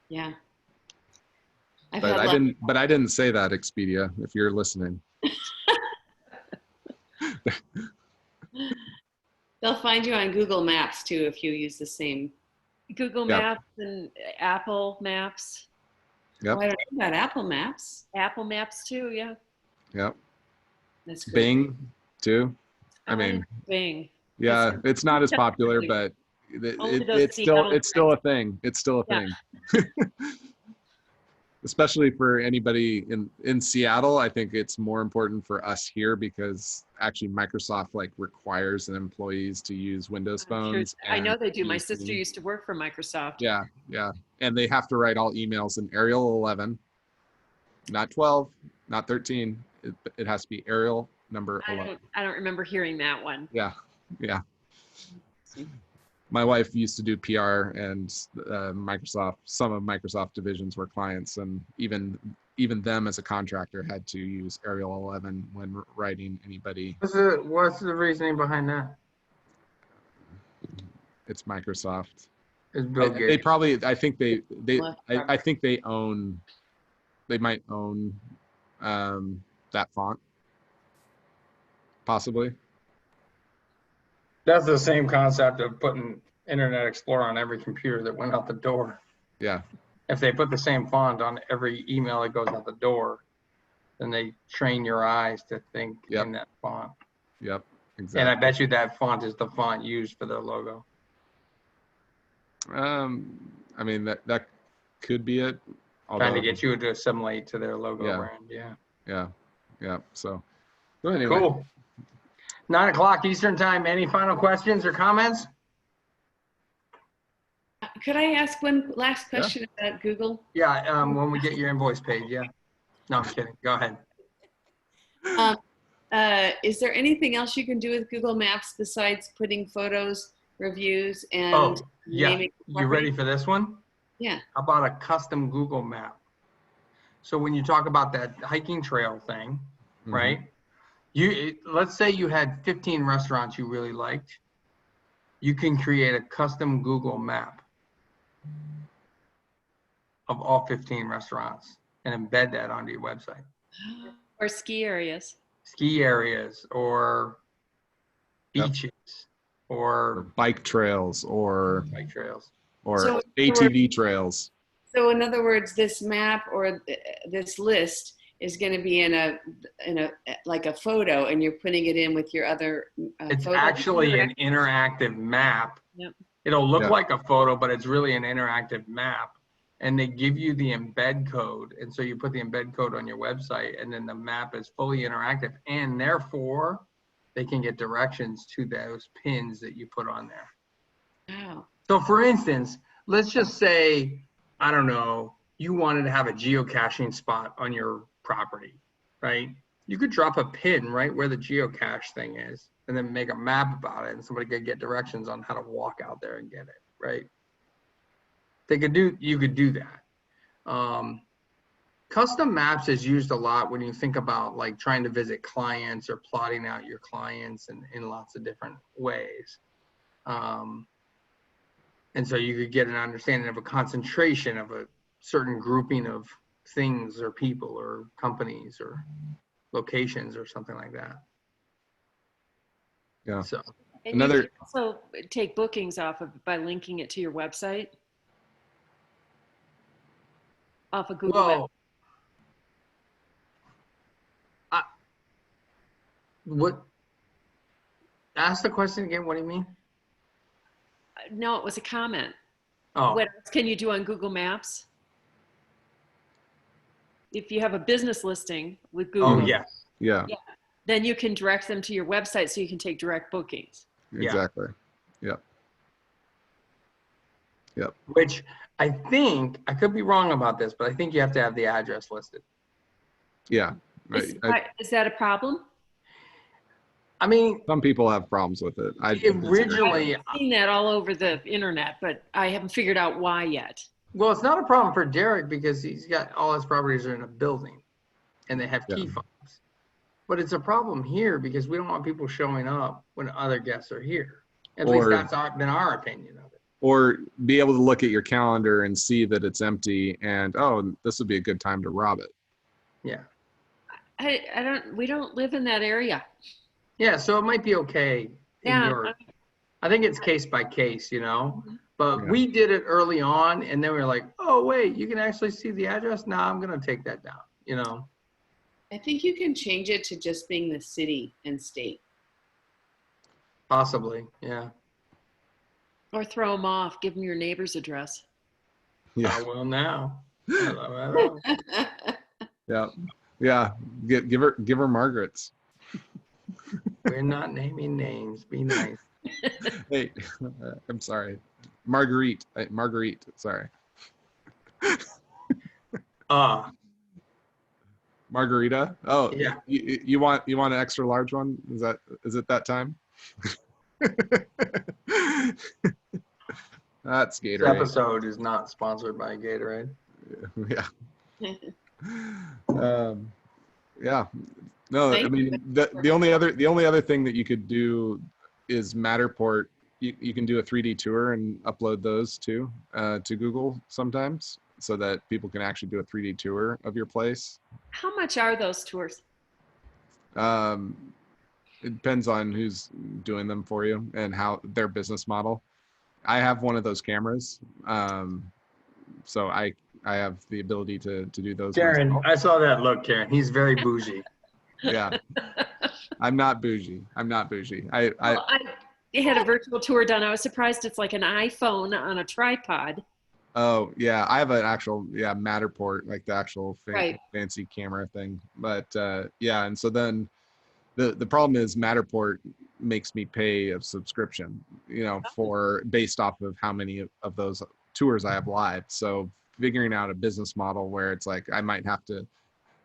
Yeah. But I didn't say that, Expedia, if you're listening. They'll find you on Google Maps too if you use the same. Google Maps and Apple Maps. Yep. Oh, I don't know about Apple Maps. Apple Maps too, yeah. Yep. That's great. Bing too. I mean, Bing. yeah, it's not as popular, but it's still a thing. It's still a thing. Especially for anybody in Seattle, I think it's more important for us here because actually Microsoft requires employees to use Windows phones. Sure. I know they do. My sister used to work for Microsoft. Yeah, yeah. And they have to write all emails in Arial 11, not 12, not 13. It has to be Arial number 11. I don't remember hearing that one. Yeah, yeah. My wife used to do PR, and some of Microsoft divisions were clients, and even them as a contractor had to use Arial 11 when writing anybody. What's the reasoning behind that? It's Microsoft. It's Bill Gates. They probably, I think they own. They might own that font, possibly. That's the same concept of putting Internet Explorer on every computer that went out the door. Yeah. If they put the same font on every email that goes out the door, then they train your eyes to think in that font. Yep, exactly. And I bet you that font is the font used for their logo. I mean, that could be it. Trying to get you to assimilate to their logo brand. Yeah. So anyway. Cool. 9 o'clock Eastern time. Any final questions or comments? Could I ask one last question about Google? Yeah, when we get your invoice paid, yeah. No, I'm kidding. Go ahead. Is there anything else you can do with Google Maps besides putting photos, reviews, and naming? You ready for this one? Yeah. How about a custom Google map? So when you talk about that hiking trail thing, right? Let's say you had 15 restaurants you really liked. You can create a custom Google map of all 15 restaurants and embed that onto your website. Or ski areas. Ski areas or beaches or bike trails or So ATV trails. So in other words, this map or this list is going to be in a like a photo, and you're putting it in with your other it's photos. actually an interactive map. Yep. It'll look Yeah. like a photo, but it's really an interactive map. And they give you the embed code. And so you put the embed code on your website, and then the map is fully interactive. And therefore, they can get directions to those pins that you put on there. Wow. So for instance, let's just say, I don't know, you wanted to have a geocaching spot on your property, right? You could drop a pin right where the geocache thing is and then make a map about it, and somebody could get directions on how to walk out there and get it, right? You could do that. Custom maps is used a lot when you think about like trying to visit clients or plotting out your clients in lots of different ways. And so you could get an understanding of a concentration of a certain grouping of things or people or companies or locations or something like that. Yeah. So And Another- you can also take bookings off of by linking it to your website. Off of Google Maps. well, what? Ask the question again. What do you mean? No, it was a comment. Oh, What else can you do on Google Maps? If you have a business listing with Google, yes. Yeah, then you can direct them to your website so you can take direct bookings. Yeah. exactly. Yep. Which I think, I could be wrong about this, but I think you have to have the address listed. Yeah. Right. Is that a problem? I mean, Some people have problems with it. originally, I've seen that all over the internet, but I haven't figured out why yet. well, it's not a problem for Derek because he's got all his properties are in a building and they have key Yeah. fobs. But it's a problem here because we don't want people showing up when other guests are here. At least Or- that's been our opinion of it. Or be able to look at your calendar and see that it's empty and, oh, this would be a good time to rob it. Yeah. We don't live in that area. Yeah, so it might be okay in Yeah, your, I think it's case by case, you know? But Yeah. we did it early on and then we were like, oh, wait, you can actually see the address? No, I'm going to take that down, you know? I think you can change it to just being the city and state. Possibly, yeah. Or throw them off, give them your neighbor's address. Yeah. I will now. Hello. Yeah. Yeah. Give her Margaret's. We're not naming names. Be nice. Hey, I'm sorry. Marguerite. Sorry. Margarita. Oh, Yeah. You want an extra large one? Is it that time? That's This Gatorade. episode is not sponsored by Gatorade. Yeah. Yeah. No, I Thank mean the only other thing that you could do is Matterport. You can do a 3D tour and upload those too to Google sometimes, so that people can actually do a 3D tour of your place. How much are those tours? It depends on who's doing them for you and how their business model. I have one of those cameras, so I have the ability to do those. Karen, myself. I saw that look, Karen. He's very bougie. Yeah, I'm not bougie. I had a virtual tour done. I was surprised it's like an iPhone on a tripod. Oh yeah, I have an actual Matterport, like the actual Right. fancy camera thing. But yeah, and so then the problem is Matterport makes me pay a subscription, for based off of how many of those tours I have live. So figuring out a business model where it's like I might have to,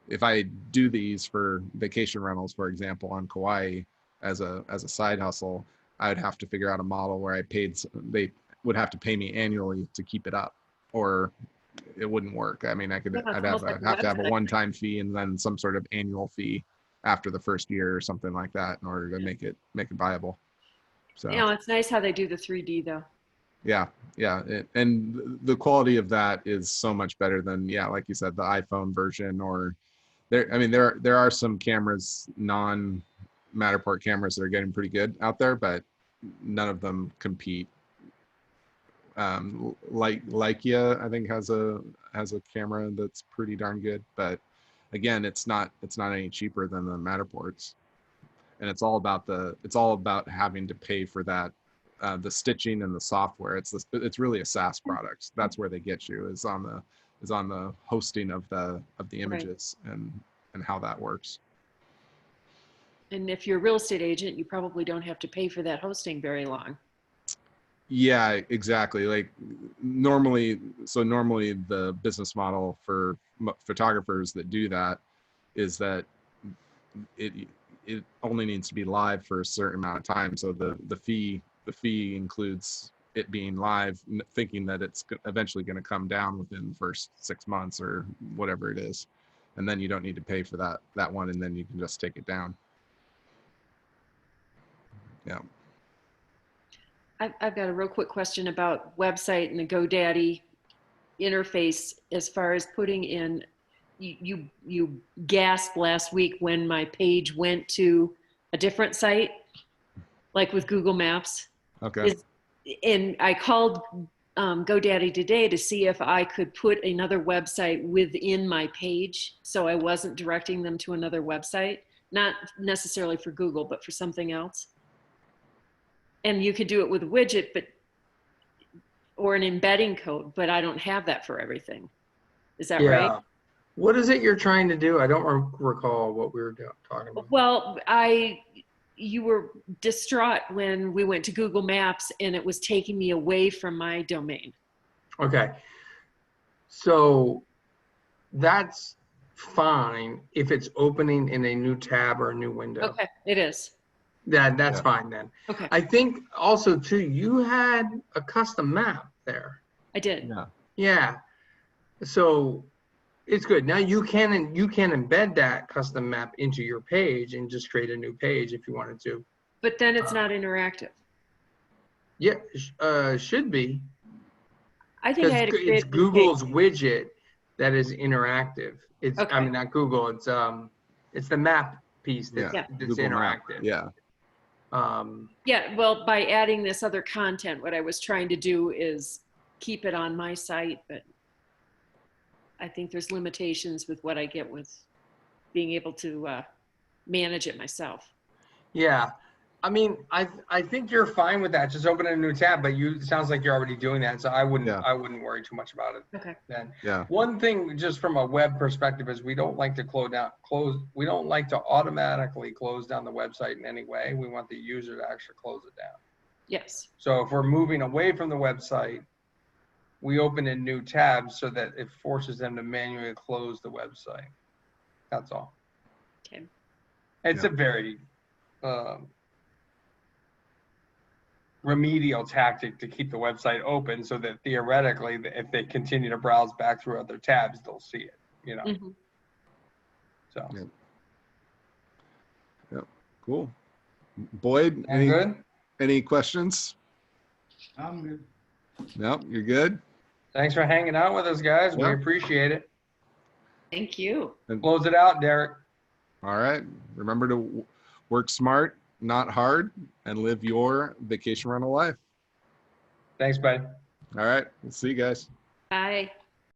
if I do these for vacation rentals, for example, on Kauai as a side hustle, I'd have to figure out a model where they would have to pay me annually to keep it up, or it wouldn't work. I mean, Yeah, it's I'd almost like a have to have a website. one-time fee and then some sort of annual fee after the first year or something like that in order to make it viable. So It's nice how they do the 3D though. yeah, and the quality of that is so much better than, like you said, the iPhone version, or there are some cameras, non-Matterport cameras, that are getting pretty good out there, but none of them compete. Leica, I think, has a camera that's pretty darn good, but again, it's not any cheaper than the Matterports, and it's all about having to pay for that the stitching and the software. It's really a SaaS product. That's where they get you, is on the hosting of the images and how that works. And if you're a real estate agent, you probably don't have to pay for that hosting very long. Yeah, exactly. Like normally the business model for photographers that do that is that it only needs to be live for a certain amount of time. So the fee includes it being live, thinking that it's eventually going to come down within the first 6 months or whatever it is, and then you don't need to pay for that one, and then you can just take it down. Yeah. I've got a real quick question about website and the GoDaddy interface as far as putting in, you gasped last week when my page went to a different site, like with Google Maps. Okay. And I called GoDaddy today to see if I could put another website within my page so I wasn't directing them to another website, not necessarily for Google, but for something else. And you could do it with a widget, or an embedding code, but I don't have that for everything. Is that right? What is it you're trying to do? I don't recall what we were talking about. Well, you were distraught when we went to Google Maps and it was taking me away from my domain. Okay. So that's fine if it's opening in a new tab or a new window. Okay, it is. That's fine then. Okay. I think also too, you had a custom map there. I did. Yeah. Yeah. So it's good. Now you can embed that custom map into your page and just create a new page if you wanted to. But then it's not interactive. Yeah, should be. I think I had to create it's Google's widget that is interactive. It's Okay. I mean not Google. It's the map piece that's Google interactive. Map. Yeah. Yeah, well, by adding this other content, what I was trying to do is keep it on my site, but I think there's limitations with what I get with being able to manage it myself. Yeah. I mean, I think you're fine with that. Just open a new tab, but it sounds like you're already doing that. So I wouldn't worry too much about it. Okay. Then. Yeah. One thing just from a web perspective is we don't like to we don't like to automatically close down the website in any way. We want the user to actually close it down. Yes. So if we're moving away from the website, we open a new tab so that it forces them to manually close the website. That's all. Okay. It's a very remedial tactic to keep the website open so that theoretically, if they continue to browse back through other tabs, they'll see it, you know? Mm-hmm. So. Yep. Cool. Boyd, any questions? I'm good. No, you're good. Thanks for hanging out with us, guys. We appreciate it. Thank you. And, close it out, Derek. All right. Remember to work smart, not hard, and live your vacation rental life. Thanks, buddy. All right. We'll see you guys. Bye.